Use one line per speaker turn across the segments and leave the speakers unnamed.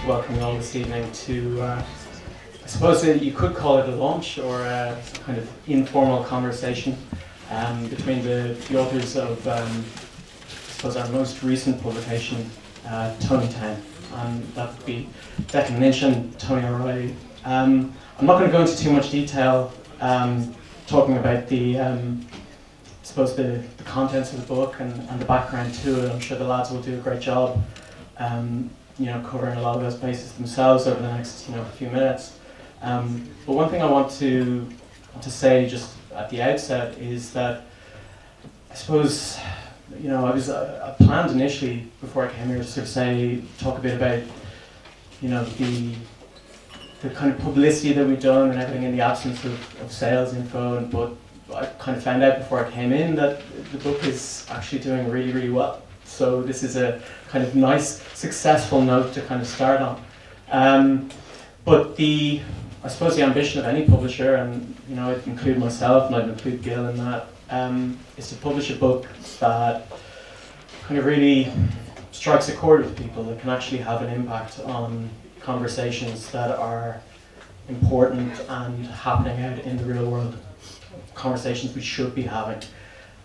welcome you all this evening to, I suppose you could call it a launch or a kind of informal conversation between the authors of, I suppose, our most recent publication, Tony Town. That would be Declan Lynch and Tony O'Reilly. I'm not going to go into too much detail talking about the, I suppose, the contents of the book and the background to it. I'm sure the lads will do a great job covering a lot of those bases themselves over the next few minutes. But one thing I want to say just at the outset is that I suppose I planned initially before I came here to sort of talk a bit about the kind of publicity that we've done and everything in the absence of sales info, but I kind of found out before I came in that the book is actually doing really, really well. So this is a kind of nice, successful note to kind of start on. But I suppose the ambition of any publisher, and I'd include myself and I'd include Gil in that, is to publish a book that kind of really strikes a chord with people, that can actually have an impact on conversations that are important and happening out in the real world, conversations we should be having.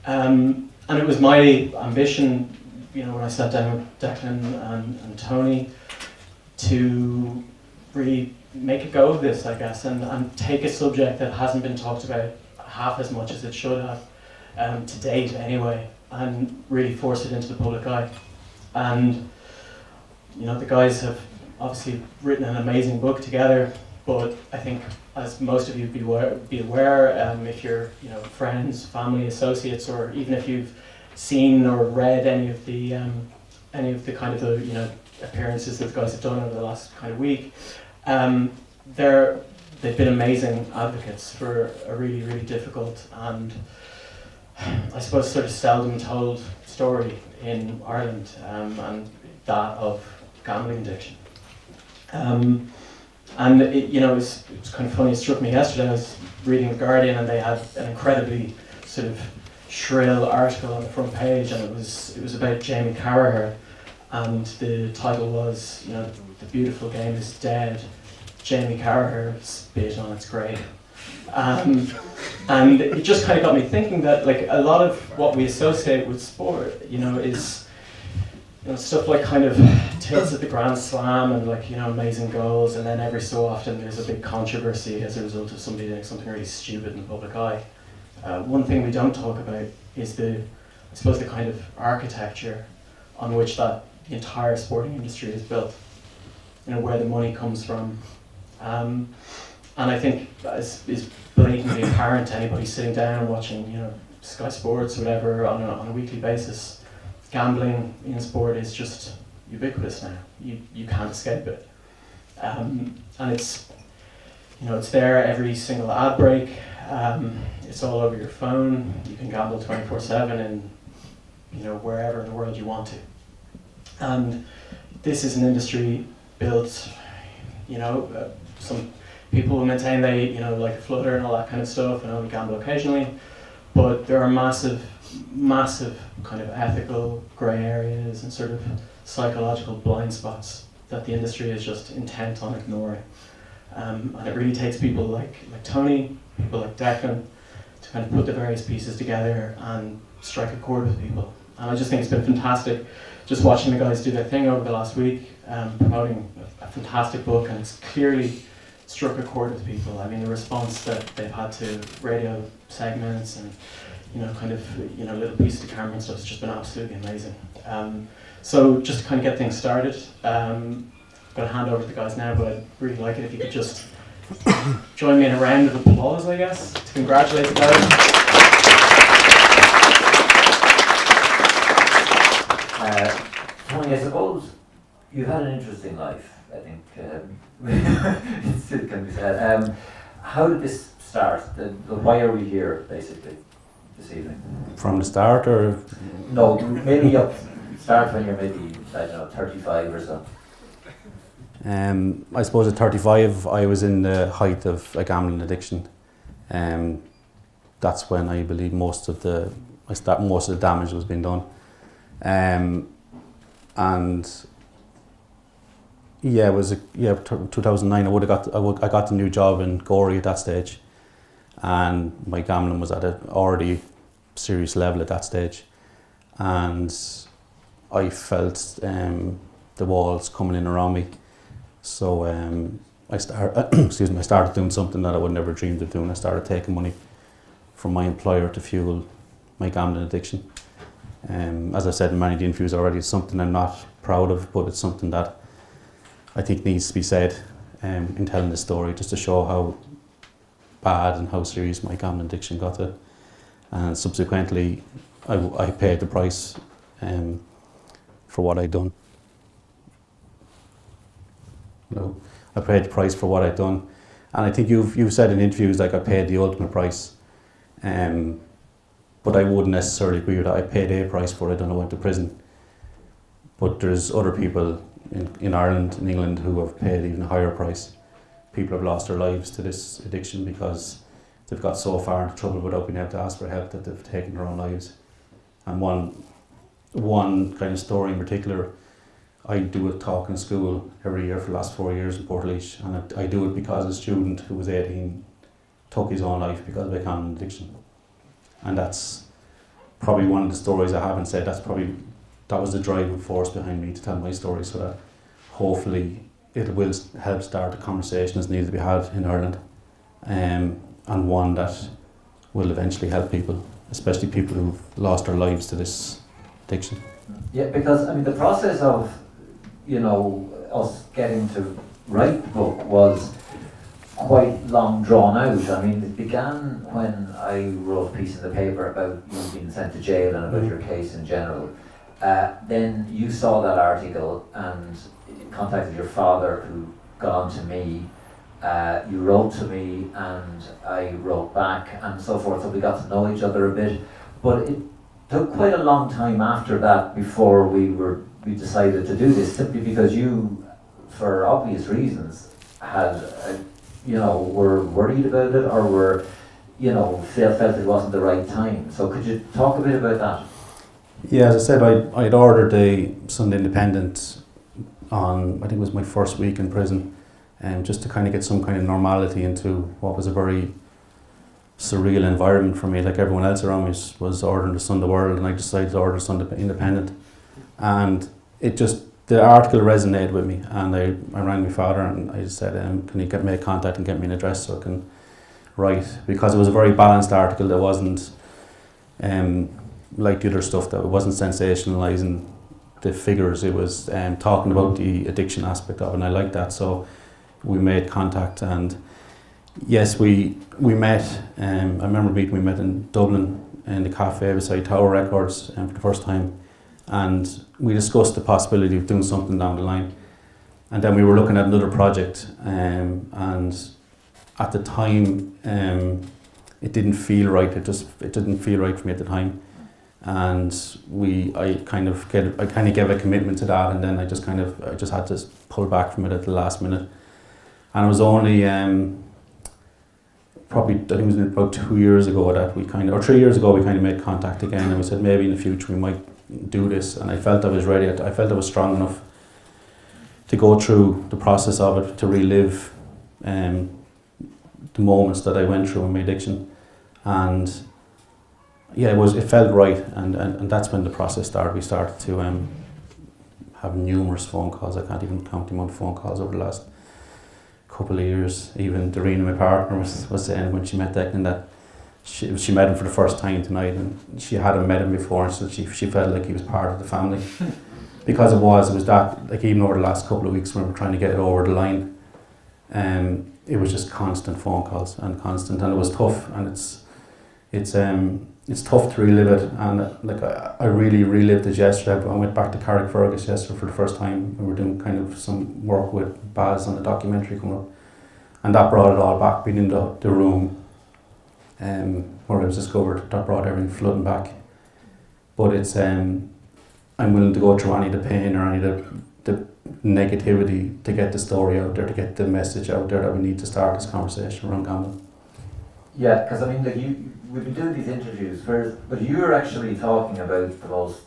And it was my ambition, when I sat down with Declan and Tony, to really make a go of this, I guess, and take a subject that hasn't been talked about half as much as it should have, to date anyway, and really force it into the public eye. And the guys have obviously written an amazing book together, but I think, as most of you be aware, if you're friends, family, associates, or even if you've seen or read any of the kind of appearances that the guys have done over the last kind of week, they've been amazing advocates for a really, really difficult and I suppose sort of seldom told story in Ireland, and that of gambling addiction. And it was kind of funny. It struck me yesterday. I was reading The Guardian, and they had an incredibly sort of shrill article on the front page, and it was about Jamie Carragher, and the title was, "The beautiful game is dead. Jamie Carragher spit on its grave." And it just kind of got me thinking that, like, a lot of what we associate with sport, is stuff like kind of tilts at the Grand Slam and amazing goals, and then every so often there's a big controversy as a result of somebody doing something really stupid in the public eye. One thing we don't talk about is the kind of architecture on which that entire sporting industry is built, where the money comes from. And I think that is blatantly apparent to anybody sitting down and watching, Sky Sports or whatever on a weekly basis. Gambling in sport is just ubiquitous now. You can't escape it. And it's there every single ad break. It's all over your phone. You can gamble 24/7 in wherever in the world you want to. And this is an industry built, some people will maintain they, like a flutter and all that kind of stuff, and only gamble occasionally. But there are massive kind of ethical grey areas and sort of psychological blind spots that the industry is just intent on ignoring. And it really takes people like Tony, people like Declan, to kind of put the various pieces together and strike a chord with people. And I just think it's been fantastic just watching the guys do their thing over the last week, promoting a fantastic book, and it's clearly struck a chord with people. I mean, the response that they've had to radio segments and little pieces of camera and stuff has just been absolutely amazing. So just to kind of get things started, I'm going to hand over to the guys now, but I'd really like it if you could just join me in a round of applause, I guess, to congratulate the guys.
Tony, I suppose you've had an interesting life, I think. It still can be said. How did this start? Why are we here, basically, this evening?
From the start, or?
No, maybe start when you're maybe, 35 or so.
I suppose at 35 I was in the height of a gambling addiction. That's when I believe most of the damage was being done. And Yeah, it was 2009. I got the new job in Gorey at that stage, and my gambling was at an already serious level at that stage, and I felt the walls coming in around me. So I started doing something that I would never dreamed of doing. I started taking money from my employer to fuel my gambling addiction. As I said in many of the interviews already, it's something I'm not proud of, but it's something that I think needs to be said in telling the story, just to show how bad and how serious my gambling addiction got to. And subsequently, I paid the price for what I'd done. No, I paid the price for what I'd done, and I think you've said in interviews like I paid the ultimate price, but I wouldn't necessarily agree with that. I paid a price for it and I went to prison. But there's other people in Ireland, in England, who have paid even a higher price. People have lost their lives to this addiction because they've got so far into trouble without being able to ask for help that they've taken their own lives. And one kind of story in particular, I do a talk in school every year for the last 4 years in Portlaoise, and I do it because a student who was 18 took his own life because of a gambling addiction. And that's probably one of the stories I haven't said. That was the driving force behind me to tell my story, so that hopefully it will help start a conversation that's needed to be had in Ireland, and one that will eventually help people, especially people who've lost their lives to this addiction.
Yeah, because I mean the process of, us getting to write the book was quite long drawn out. I mean, it began when I wrote a piece in the paper about you being sent to jail and about your case in general. Then you saw that article and contacted your father, who got on to me. You wrote to me and I wrote back and so forth, so we got to know each other a bit. But it took quite a long time after that before we decided to do this, simply because you, for obvious reasons, had were worried about it, or were felt it wasn't the right time. So could you talk a bit about that?
Yeah, as I said, I'd ordered the Sunday Independent on, I think it was my first week in prison, just to kind of get some kind of normality into what was a very surreal environment for me. Like everyone else around me was ordering the Sunday World, and I decided to order Sunday Independent. And the article resonated with me, and I rang my father and I said, can you make contact and get me an address so I can write? Because it was a very balanced article that wasn't like the other stuff, that it wasn't sensationalising the figures, it was talking about the addiction aspect of it, and I liked that. So we made contact, and yes, we met. I remember we met in Dublin in the cafe beside Tower Records for the first time, and we discussed the possibility of doing something down the line. And then we were looking at another project, and at the time it didn't feel right. It didn't feel right for me at the time, and I kind of gave a commitment to that, and then I just had to pull back from it at the last minute. And it was only probably, I think it was about 2 years ago that we 3 years ago we kind of made contact again, and we said maybe in the future we might do this. And I felt I was ready. I felt I was strong enough to go through the process of it, to relive the moments that I went through in my addiction. And yeah, it felt right, and that's when the process started. We started to have numerous phone calls. I can't even count the amount of phone calls over the last couple of years. Even Doreen, my partner, was saying when she met Declan that she met him for the first time tonight, and she hadn't met him before, so she felt like he was part of the family. Because it was that, like, even over the last couple of weeks when we were trying to get it over the line, it was just constant phone calls and it was tough, and it's tough to relive it. And I really relived it yesterday. I went back to Carrickfergus yesterday for the first time. We were doing kind of some work with Baz on a documentary coming up, and that brought it all back. Being in the room where I was discovered, that brought everything flooding back. But it's I'm willing to go through any of the pain or any of the negativity to get the story out there, to get the message out there that we need to start this conversation around gambling.
Yeah, because I mean, we've been doing these interviews, but you're actually talking about the most,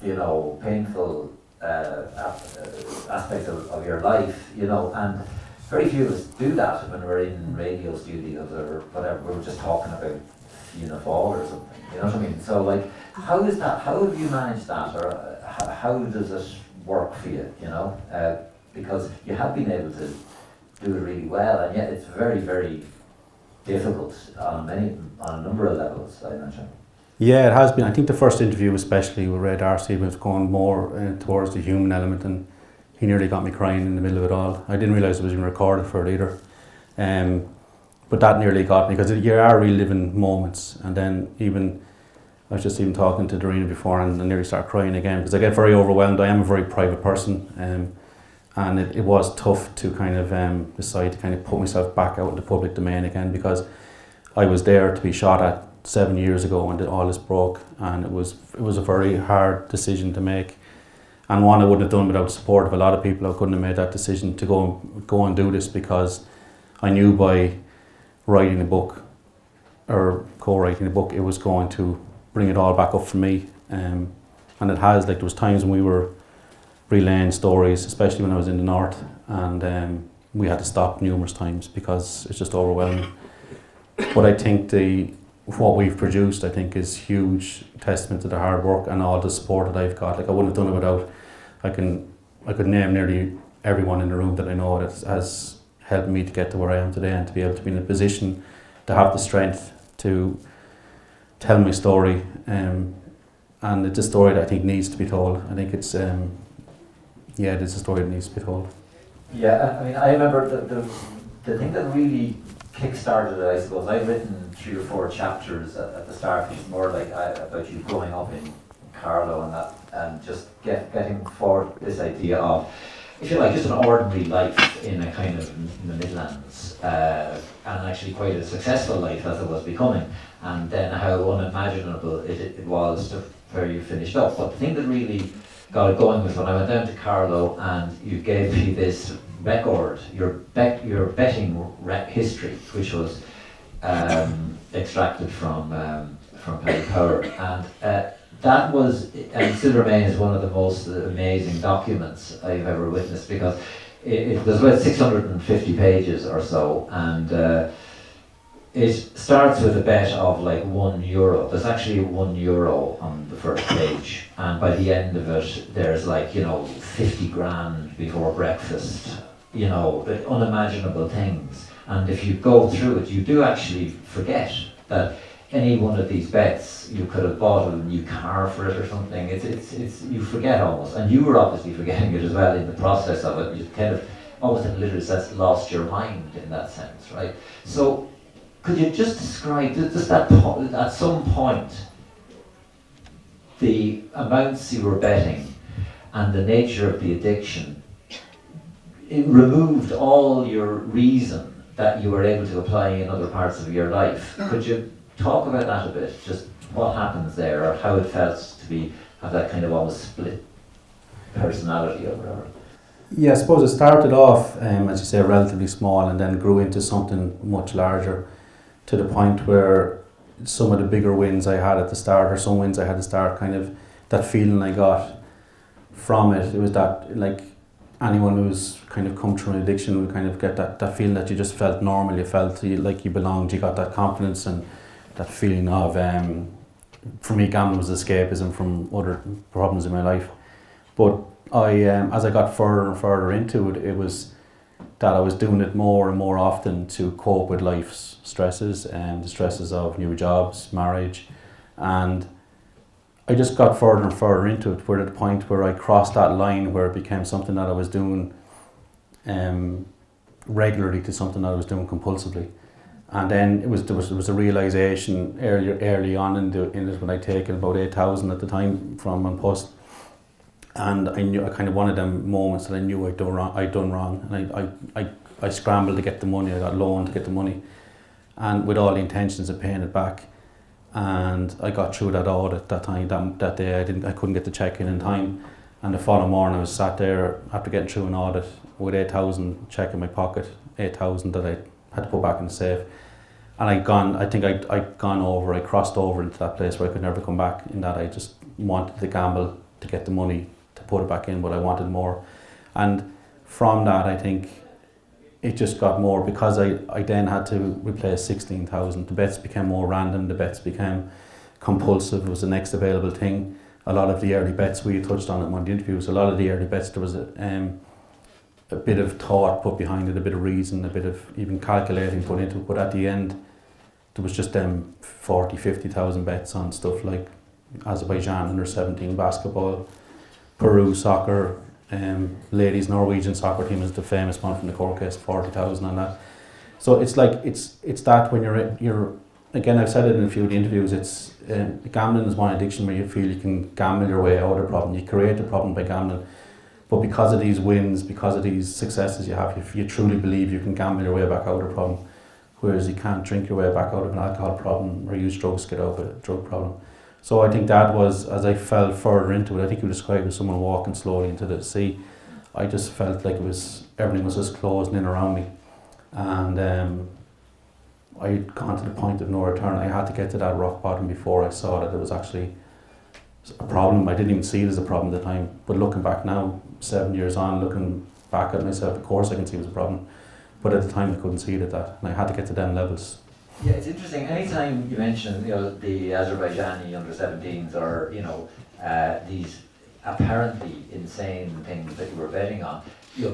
painful aspect of your life, you know, and very few of us do that when we're in radio studios or whatever. We were just talking about Fianna Fáil or something, you know what I mean? So like, how is that, how have you managed that, or how does it work for you, you know? Because you have been able to do it really well, and yet it's very, very difficult on a number of levels, I imagine.
Yeah, it has been. I think the first interview, especially with Ray Darcy, was going more towards the human element, and he nearly got me crying in the middle of it all. I didn't realise it was being recorded for it either. But that nearly got me, because you are reliving moments, and then I was just even talking to Doreen before, and I nearly started crying again, because I get very overwhelmed. I am a very private person, and it was tough to kind of decide to kind of put myself back out in the public domain again, because I was there to be shot at 7 years ago when all this broke, and it was a very hard decision to make, and one I wouldn't have done without the support of a lot of people. I couldn't have made that decision to go and do this, because I knew by writing a book or co-writing a book, it was going to bring it all back up for me, and it has. Like, there was times when we were relaying stories, especially when I was in the north, and we had to stop numerous times because it's just overwhelming. But I think what we've produced, I think, is huge testament to the hard work and all the support that I've got. Like, I wouldn't have done it without. I could name nearly everyone in the room that I know that has helped me to get to where I am today, and to be able to be in a position to have the strength to tell my story, and it's a story that I think needs to be told. I think it's it is a story that needs to be told.
Yeah, I mean, I remember the thing that really kick-started it, I suppose. I've written 3 or 4 chapters at the start, which is more like about you growing up in Carlow and that, and just getting forward this idea of, if you like, just an ordinary life in a kind of in the Midlands, and actually quite a successful life as it was becoming, and then how unimaginable it was to where you finished up. But the thing that really got it going was when I went down to Carlow and you gave me this record, your betting history, which was extracted from Paddy Power, and that was, and still remains, one of the most amazing documents I've ever witnessed, because it was about 650 pages or so, and it starts with a bet of like €1. There's actually €1 on the first page, and by the end of it, there's like, 50 grand before breakfast, the unimaginable things. And if you go through it, you do actually forget that any one of these bets, you could have bought a new car for it or something. It's you forget almost, and you were obviously forgetting it as well in the process of it. You kind of almost in a literal sense lost your mind in that sense, right? So could you just describe just that at some point the amounts you were betting and the nature of the addiction? It removed all your reason that you were able to apply in other parts of your life. Could you talk about that a bit? Just what happens there, or how it felt to have that kind of almost split personality or whatever?
Yeah, I suppose it started off, as you say, relatively small, and then grew into something much larger, to the point where some of the bigger wins I had at the start, or some wins I had at the start, kind of that feeling I got from it. It was that, like, anyone who's kind of come through an addiction would kind of get that feeling that you just felt normal, you felt like you belonged, you got that confidence and that feeling of, for me, gambling was escapism from other problems in my life. But as I got further and further into it, it was that I was doing it more and more often to cope with life's stresses and the stresses of new jobs, marriage, and I just got further and further into it. We're at the point where I crossed that line where it became something that I was doing regularly to something that I was doing compulsively. And then there was a realisation early on in it when I'd taken about 8,000 at the time from An Post, and I kind of one of them moments that I knew I'd done wrong, and I scrambled to get the money. I got loaned to get the money, and with all the intentions of paying it back. And I got through that audit that time. That day I couldn't get the check in time, and the following morning I was sat there after getting through an audit with 8,000 check in my pocket, 8,000 that I had to put back in the safe. And I crossed over into that place where I could never come back, in that I just wanted to gamble to get the money to put it back in, but I wanted more. And from that, I think it just got more, because I then had to replace 16,000. The bets became more random, the bets became compulsive. It was the next available thing. A lot of the early bets, we touched on it in one of the interviews, a lot of the early bets, there was a bit of thought put behind it, a bit of reason, a bit of even calculating put into it, but at the end there was just 40, 50,000 bets on stuff like Azerbaijan under 17 basketball, Peru soccer, ladies Norwegian soccer team is the famous one from the court case, 40,000 on that. So it's like, it's that when you're again, I've said it in a few of the interviews, it's gambling is one addiction where you feel you can gamble your way out of a problem. You create a problem by gambling, but because of these wins, because of these successes you have, you truly believe you can gamble your way back out of a problem, whereas you can't drink your way back out of an alcohol problem or use drugs to get out of a drug problem. So I think that was, as I fell further into it, I think you described it as someone walking slowly into the sea. I just felt like everything was just closing in around me, and I had gone to the point of no return. I had to get to that rock bottom before I saw that it was actually a problem. I didn't even see it as a problem at the time, but looking back now, 7 years on, looking back at myself, of course I can see it was a problem, but at the time I couldn't see it at that, and I had to get to them levels.
Yeah, it's interesting. Anytime you mention, the Azerbaijani under-17s, or these apparently insane things that you were betting on,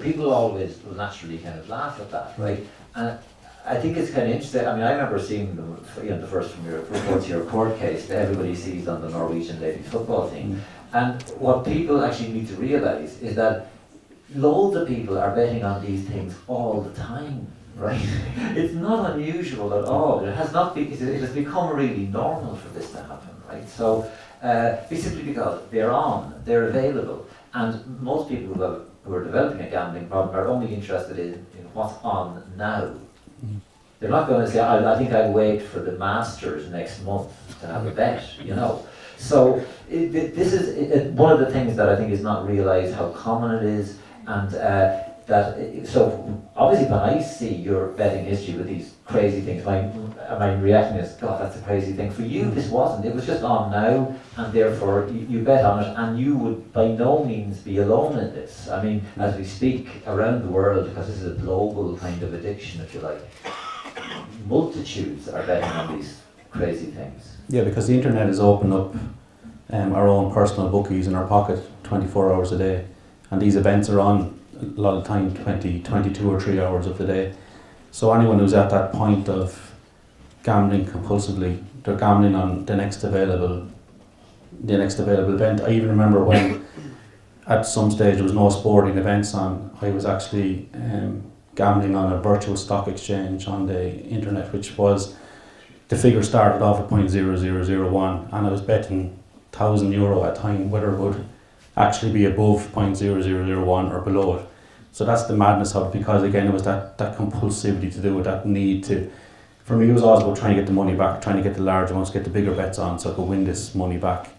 people always will naturally kind of laugh at that, right? And I think it's kind of interesting. I mean, I remember seeing the first from your reports of your court case that everybody sees on the Norwegian ladies football team. And what people actually need to realise is that loads of people are betting on these things all the time, right? It's not unusual at all. It has not been. It has become really normal for this to happen, right? So, simply because they're available, and most people who are developing a gambling problem are only interested in what's on now. They're not going to say, I think I'll wait for the Masters next month to have a bet, So this is one of the things that I think is not realised how common it is, and so obviously when I see your betting history with these crazy things, my reaction is, God, that's a crazy thing. For you, this wasn't. It was just on now, and therefore you bet on it, and you would by no means be alone in this. I mean, as we speak around the world, because this is a global kind of addiction, if you like, multitudes are betting on these crazy things.
Yeah, because the internet has opened up our own personal bookies in our pocket 24 hours a day, and these events are on a lot of time 22 or 3 hours of the day. So anyone who's at that point of gambling compulsively, they're gambling on the next available event. I even remember when at some stage there was no sporting events on, I was actually gambling on a virtual stock exchange on the internet, which was, the figure started off at 0.0001, and I was betting €1,000 at a time whether it would actually be above 0.0001 or below it. So that's the madness of it, because again it was that compulsivity to do it, that need to, for me it was always about trying to get the money back, trying to get the large amounts, get the bigger bets on so I could win this money back.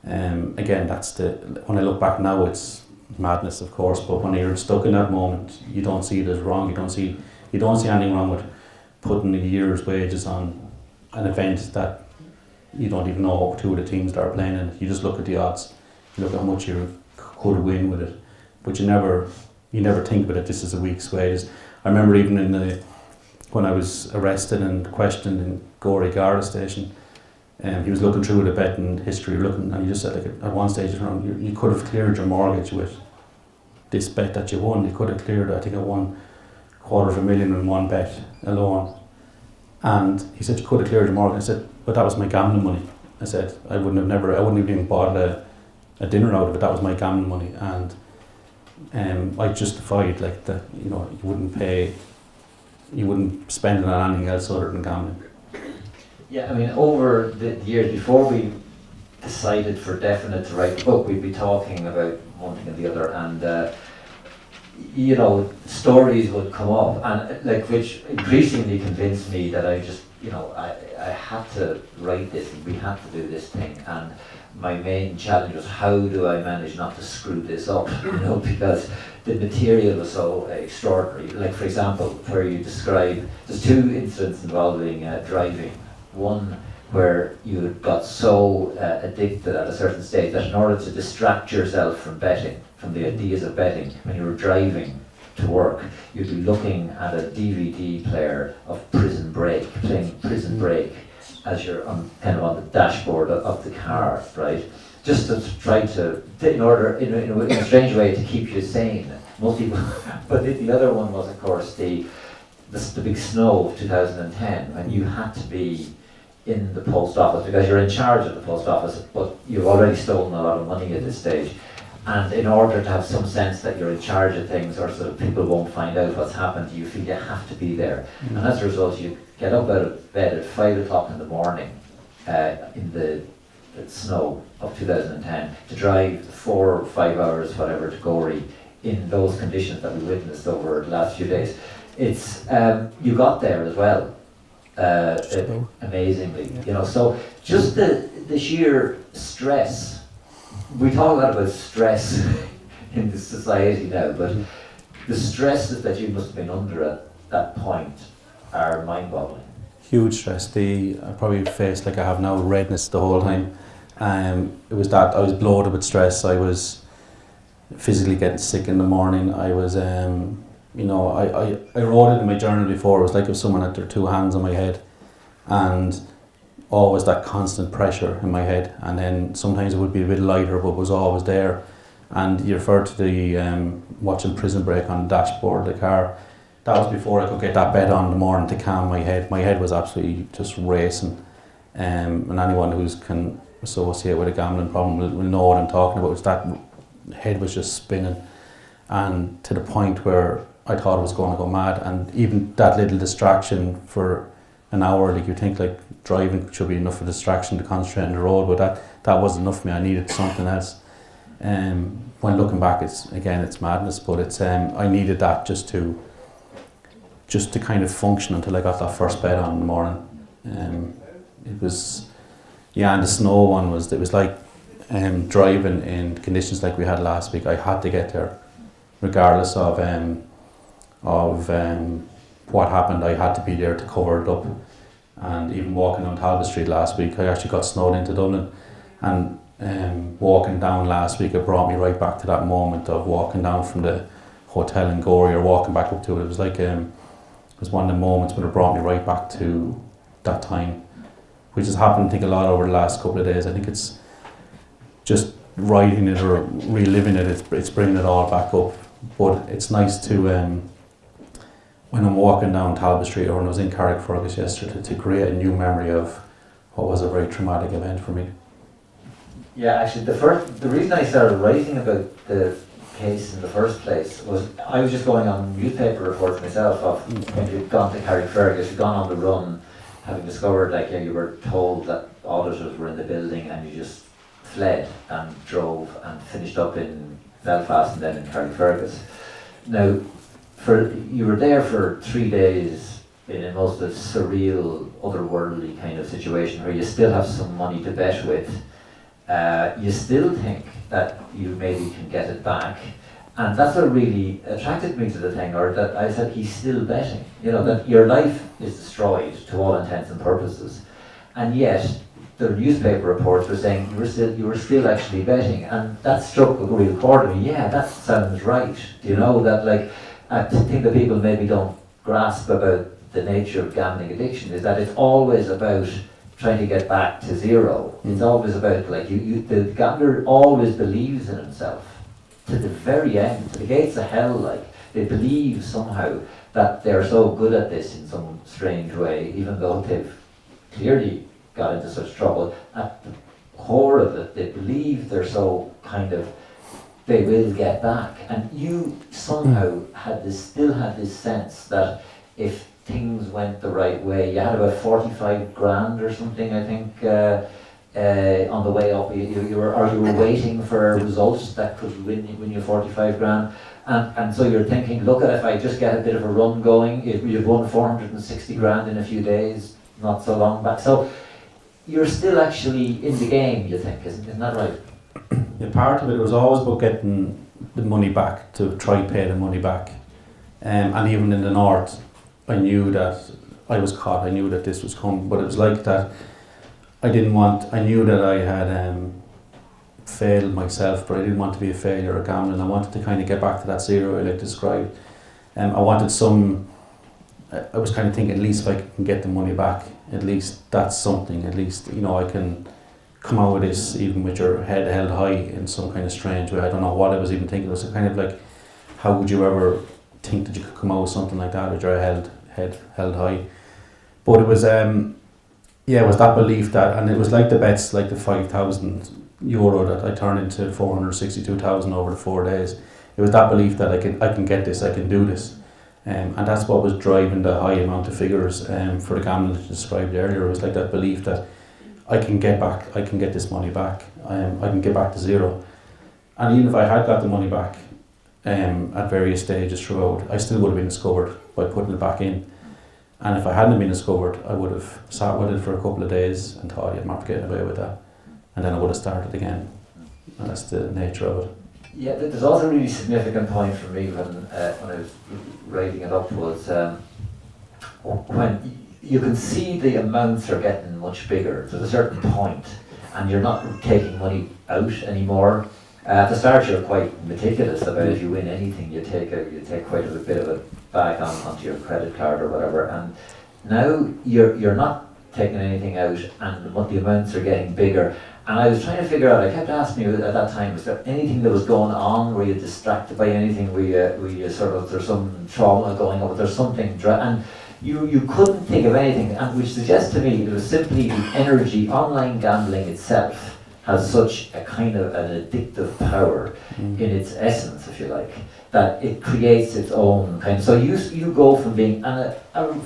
Again, when I look back now, it's madness, of course, but when you're stuck in that moment, you don't see it as wrong. You don't see anything wrong with putting a year's wages on an event that you don't even know two of the teams that are playing in it. You just look at the odds, you look at how much you could win with it, but you never think about it. This is a week's wages. I remember even when I was arrested and questioned in Gorey Garda station, he was looking through the betting history, and he just said, like, at one stage you could have cleared your mortgage with this bet that you won. You could have cleared, I think I won $250,000 in one bet alone. And he said, you could have cleared your mortgage. I said, but that was my gambling money. I said, I wouldn't have even bought a dinner out of it. That was my gambling money. And I justified like that, you wouldn't spend it on anything else other than gambling.
Yeah, I mean, over the years, before we decided for definite to write the book, we'd be talking about one thing and the other, and stories would come up, and which increasingly convinced me that I just, I had to write this, and we had to do this thing, and my main challenge was, how do I manage not to screw this up, because the material was so extraordinary. Like, for example, where you describe, there's two incidents involving driving. One where you got so addicted at a certain stage that in order to distract yourself from betting, from the ideas of betting, when you were driving to work, you'd be looking at a DVD player of Prison Break, playing Prison Break as you're on, kind of on the dashboard of the car, right? Just to try to, in a strange way, to keep you sane. Most people, but the other one was, of course, the big snow of 2010, when you had to be in the post office because you're in charge of the post office, but you've already stolen a lot of money at this stage. And in order to have some sense that you're in charge of things, or so that people won't find out what's happened, you feel you have to be there. And as a result, you get up out of bed at 5 o'clock in the morning in the snow of 2010 to drive 4 or 5 hours, whatever, to Gorey in those conditions that we witnessed over the last few days. It's you got there as well, amazingly, you know. So just the sheer stress. We talk a lot about stress in this society now, but the stresses that you must have been under at that point are mind-boggling.
Huge stress. I probably faced, like I have now, redness the whole time. It was that I was bloated with stress. I was physically getting sick in the morning. I was, you know, I wrote it in my journal before. It was like if someone had their 2 hands on my head, and always that constant pressure in my head. And then sometimes it would be a bit lighter, but was always there. And you referred to the watching Prison Break on the dashboard of the car. That was before I could get that bet on in the morning to calm my head. My head was absolutely just racing. And anyone who can associate with a gambling problem will know what I'm talking about. It's that head was just spinning, and to the point where I thought I was going to go mad. And even that little distraction for an hour, like you think like driving should be enough of a distraction to concentrate on the road, but that wasn't enough for me. I needed something else. When looking back, it's madness, but it's I needed that just to kind of function until I got that first bet on in the morning. It was, and the snow one was like driving in conditions like we had last week. I had to get there, regardless of what happened. I had to be there to cover it up. And even walking on Talbot Street last week, I actually got snowed into Dublin, and walking down last week, it brought me right back to that moment of walking down from the hotel in Gorey or walking back up to it. It was like it was one of the moments when it brought me right back to that time, which has happened, I think, a lot over the last couple of days. I think it's just writing it or reliving it, it's bringing it all back up. But it's nice to, when I'm walking down Talbot Street or when I was in Carrickfergus yesterday, to create a new memory of what was a very traumatic event for me.
Yeah, actually, the reason I started writing about the case in the first place was I was just going on newspaper reports myself of when you'd gone to Carrickfergus, you'd gone on the run, having discovered you were told that auditors were in the building, and you just fled and drove and finished up in Belfast and then in Carrickfergus. Now, you were there for 3 days in a most surreal, otherworldly kind of situation where you still have some money to bet with. You still think that you maybe can get it back, and that's what really attracted me to the thing, or that I said he's still betting. You know, that your life is destroyed to all intents and purposes, and yet the newspaper reports were saying you were still actually betting, and that struck a real chord with me. Yeah, that sounds right. You know, that I think that people maybe don't grasp about the nature of gambling addiction is that it's always about trying to get back to zero. It's always about the gambler always believes in himself to the very end, to the gates of hell. They believe somehow that they're so good at this in some strange way, even though they've clearly got into such trouble. At the core of it, they believe they're so they will get back. And you somehow still had this sense that if things went the right way, you had about 45 grand or something, I think, on the way up. You were waiting for results that could win you 45 grand. And so you're thinking, look, if I just get a bit of a run going, you've won 460 grand in a few days, not so long back. So you're still actually in the game, you think, isn't that right?
Yeah, part of it was always about getting the money back, to try pay the money back. And even in the north, I knew that I was caught, I knew that this was coming, but it was like that I knew that I had failed myself, but I didn't want to be a failure at gambling. I wanted to kind of get back to that zero I like to describe. I wanted I was kind of thinking, at least if I can get the money back, at least that's something, at least, I can come out with this even with your head held high in some kind of strange way. I don't know what I was even thinking. It was kind of like, how would you ever think that you could come out with something like that with your head held high? But it was, it was that belief that, and it was like the bets, like the €5,000 that I turned into 462,000 over the 4 days. It was that belief that I can get this, I can do this. And that's what was driving the high amount of figures for the gambling that you described earlier. It was like that belief that I can get this money back, I can get back to zero. And even if I had got the money back at various stages throughout, I still would have been discovered by putting it back in. And if I hadn't been discovered, I would have sat with it for a couple of days and thought, yeah, I'm not forgetting away with that. And then I would have started again. And that's the nature of it.
Yeah, there's also a really significant point for me when I was writing it up was when you can see the amounts are getting much bigger to a certain point, and you're not taking money out anymore. At the start, you're quite meticulous about if you win anything, you take quite a bit of it back onto your credit card or whatever. And now you're not taking anything out, and the amounts are getting bigger. And I was trying to figure out, I kept asking you at that time, was there anything that was going on? Were you distracted by anything? Were you sort of, there's some trauma going on, there's something, and you couldn't think of anything, and which suggests to me it was simply the energy. Online gambling itself has such a kind of an addictive power in its essence, if you like, that it creates its own kind. So you go from being a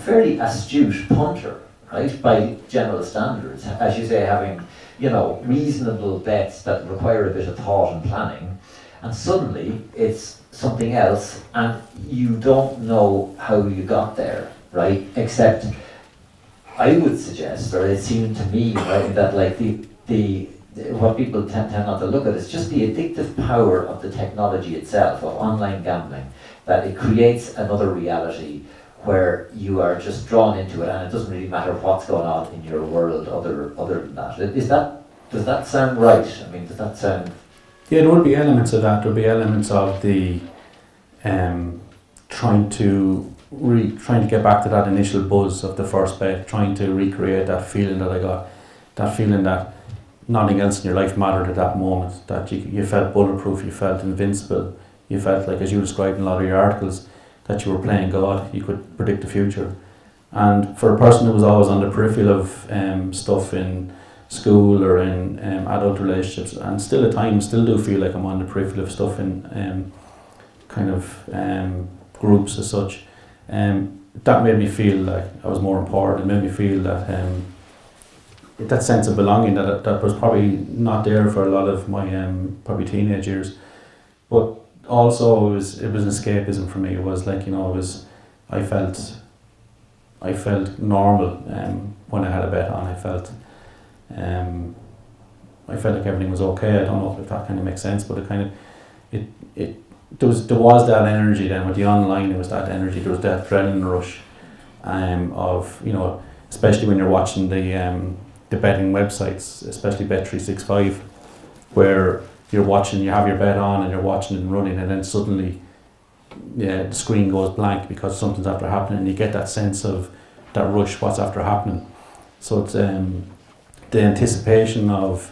fairly astute punter, right, by general standards, as you say, having reasonable bets that require a bit of thought and planning, and suddenly it's something else, and you don't know how you got there, right? Except I would suggest, or it seemed to me, right, that like the what people tend not to look at is just the addictive power of the technology itself, of online gambling, that it creates another reality where you are just drawn into it, and it doesn't really matter what's going on in your world other than that. Does that sound right? I mean, does that sound...
Yeah, there would be elements of that. There would be elements of the trying to get back to that initial buzz of the first bet, trying to recreate that feeling that I got, that feeling that nothing else in your life mattered at that moment, that you felt bulletproof, you felt invincible, you felt like, as you described in a lot of your articles, that you were playing God, you could predict the future. And for a person who was always on the peripheral of stuff in school or in adult relationships, and still at times still do feel like I'm on the peripheral of stuff in groups as such, that made me feel like I was more important. It made me feel that sense of belonging that was probably not there for a lot of my probably teenage years, but also it was an escapism for me. It was like, I felt normal when I had a bet on. I felt like everything was okay. I don't know if that kind of makes sense, but there was that energy then with the online. It was that energy. There was that adrenaline rush of, especially when you're watching the betting websites, especially Bet365, where you're watching, you have your bet on and you're watching it and running, and then suddenly the screen goes blank because something's after happening, and you get that sense of that rush, what's after happening. So it's the anticipation of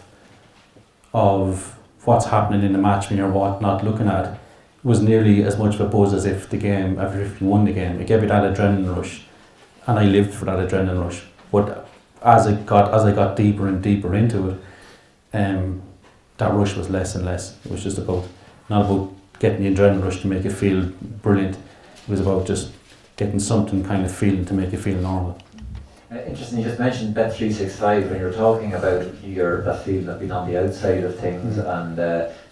what's happening in the match when you're not looking at was nearly as much of a buzz as if you won the game. It gave you that adrenaline rush, and I lived for that adrenaline rush. But as I got deeper and deeper into it, that rush was less and less. It was just not about getting the adrenaline rush to make you feel brilliant. It was about just getting something kind of feeling to make you feel normal.
Interesting, you just mentioned Bet365 when you're talking about that feeling of being on the outside of things and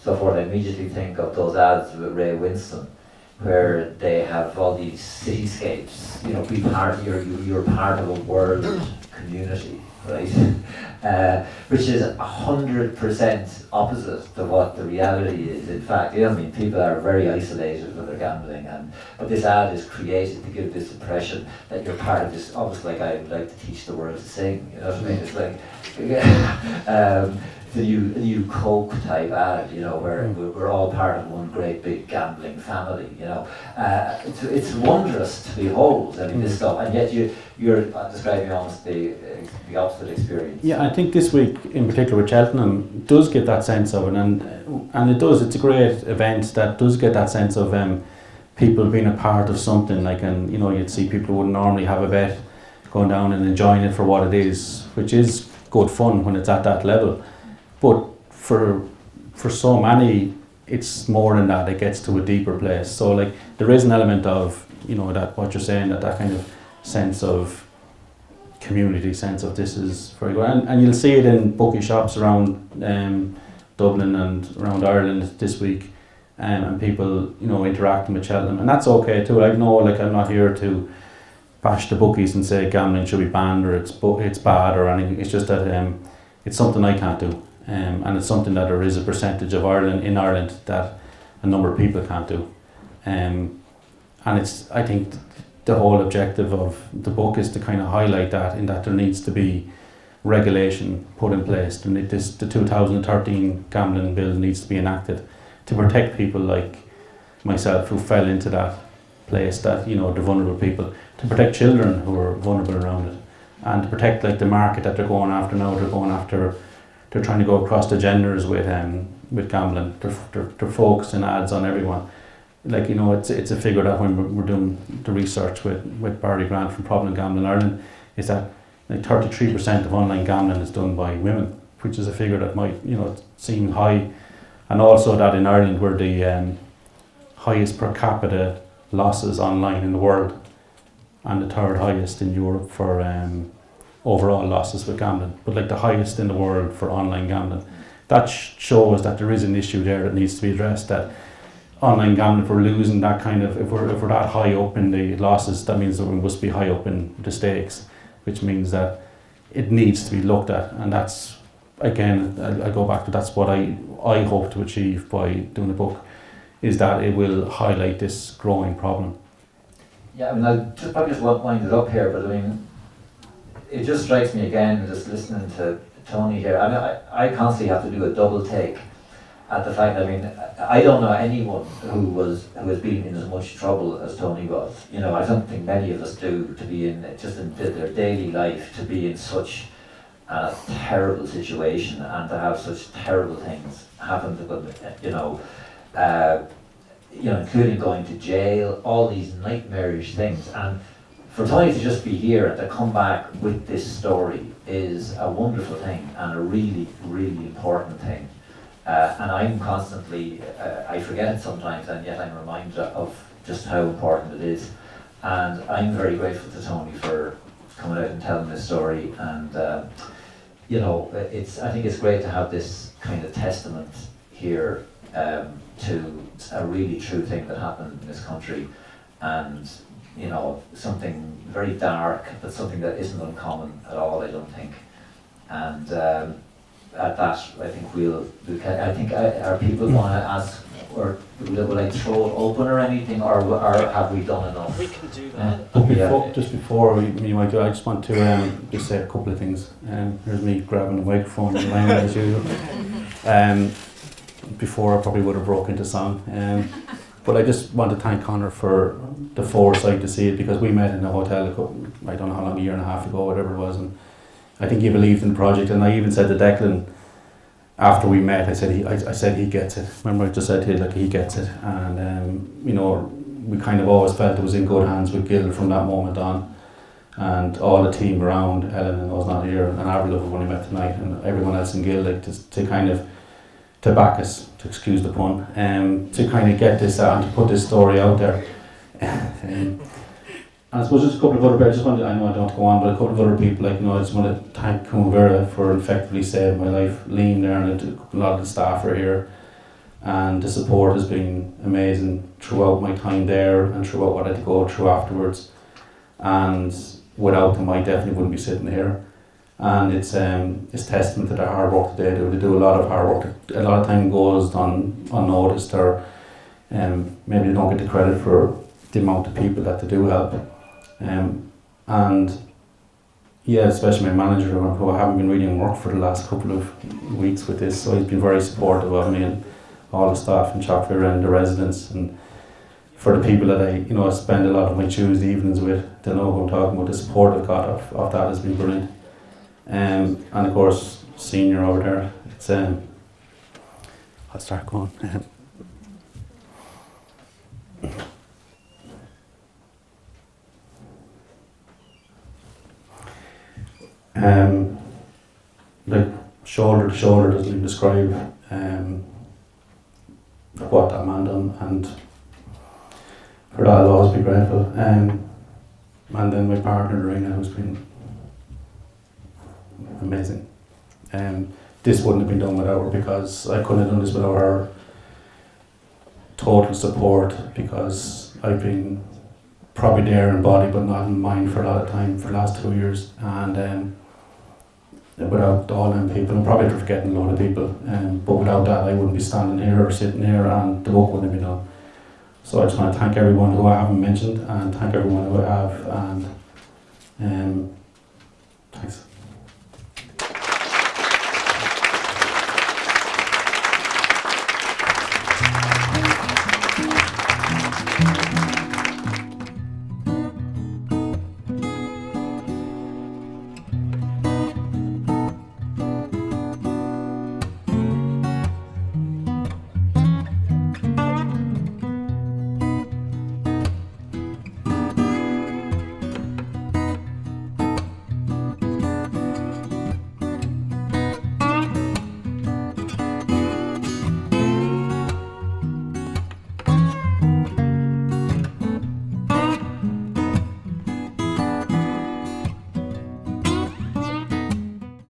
so forth. I immediately think of those ads with Ray Winston, where they have all these cityscapes. Be part. You're part of a world community, right? Which is 100% opposite to what the reality is. In fact, I mean, people are very isolated when they're gambling, but this ad is created to give this impression that you're part of this, almost like I would like to teach the world to sing, you know what I mean? It's like the new Coke type ad, where we're all part of one great big gambling family, it's wondrous to behold, I mean, this stuff, and yet you're describing almost the opposite experience.
Yeah, I think this week in particular with Cheltenham does get that sense of it, and it does. It's a great event that does get that sense of people being a part of something. And you'd see people who wouldn't normally have a bet going down and enjoying it for what it is, which is good fun when it's at that level. But for so many, it's more than that. It gets to a deeper place. So there is an element of that what you're saying, that kind of sense of community, sense of this is very good, and you'll see it in bookie shops around Dublin and around Ireland this week, and people interacting with Cheltenham, and that's okay too. I know, I'm not here to bash the bookies and say gambling should be banned or it's bad or anything. It's just that it's something I can't do, and it's something that there is a percentage of in Ireland that a number of people can't do, and it's, I think, the whole objective of the book is to kind of highlight that, in that there needs to be regulation put in place. The 2013 gambling bill needs to be enacted to protect people like myself who fell into that place, that the vulnerable people, to protect children who are vulnerable around it, and to protect the market that they're going after now. They're trying to go across the genders with gambling. They're focusing ads on everyone. It's a figure that when we're doing the research with Barry Grant from Problem Gambling Ireland, is that 33% of online gambling is done by women, which is a figure that might seem high, and also that in Ireland we're the highest per capita losses online in the world, and the third highest in Europe for overall losses with gambling, but the highest in the world for online gambling. That shows that there is an issue there that needs to be addressed, that online gambling, if we're losing that kind of, if we're that high up in the losses, that means that we must be high up in the stakes, which means that it needs to be looked at. And that's, again, I go back to, that's what I hope to achieve by doing the book, is that it will highlight this growing problem.
Yeah, I mean, I'll probably just wind it up here, but I mean, it just strikes me again, just listening to Tony here. I mean, I constantly have to do a double take at the fact, I mean, I don't know anyone who has been in as much trouble as Tony was. I don't think many of us do, to be in their daily life, to be in such a terrible situation and to have such terrible things happen to them, including going to jail, all these nightmarish things. And for Tony to just be here and to come back with this story is a wonderful thing and a really, really important thing. And I'm constantly, I forget it sometimes, and yet I'm reminded of just how important it is. And I'm very grateful to Tony for coming out and telling this story. And I think it's great to have this kind of testament here to a really true thing that happened in this country, and something very dark, but something that isn't uncommon at all, I don't think. And at that, I think I think our people want to ask, or will I throw it open or anything, or have we done enough?
We can do that.
Just before we might do, I just want to just say a couple of things. Here's me grabbing the microphone and laying it as usual. Before I probably would have broke into song. But I just want to thank Conor for the foresight to see it, because we met in a hotel I don't know how long, a year and a half ago, whatever it was, and I think he believed in the project. And I even said to Declan after we met, I said he gets it. Remember, I just said to you, he gets it. And we kind of always felt it was in good hands with Gil from that moment on, and all the team around. Ellen, and I was not here, and Avril when we met tonight, and everyone else in Gil, to kind of to back us, to excuse the pun, to kind of get this out and to put this story out there. And I suppose just a couple of other people, I know I don't go on, but a couple of other people, I just want to thank Cumavera for effectively saving my life. Liam there, and a lot of the staff are here, and the support has been amazing throughout my time there and throughout what I had to go through afterwards. And without them, I definitely wouldn't be sitting here. and it's testament to the hard work that they do. They do a lot of hard work. A lot of time goes unnoticed, or maybe they don't get the credit for the amount of people that they do help. And yeah, especially my manager, who I haven't been really in work for the last couple of weeks with this, so he's been very supportive of me and all the staff in Shopfair and the residents, and for the people that I spend a lot of my Tuesday evenings with. They know who I'm talking about. The support I've got of that has been brilliant. And of course, senior over there, it's I'll start going. Like shoulder to shoulder doesn't even describe what that man done, and for that I'll always be grateful. And then my partner Lorena, who's been amazing. This wouldn't have been done without her, because I couldn't have done this without her total support, because I've been probably there in body but not in mind for a lot of time for the last 2 years, and without all them people, I'm probably forgetting a lot of people, but without that I wouldn't be standing here or sitting here, and the book wouldn't have been done. So I just want to thank everyone who I haven't mentioned, and thank everyone who I have, and thanks.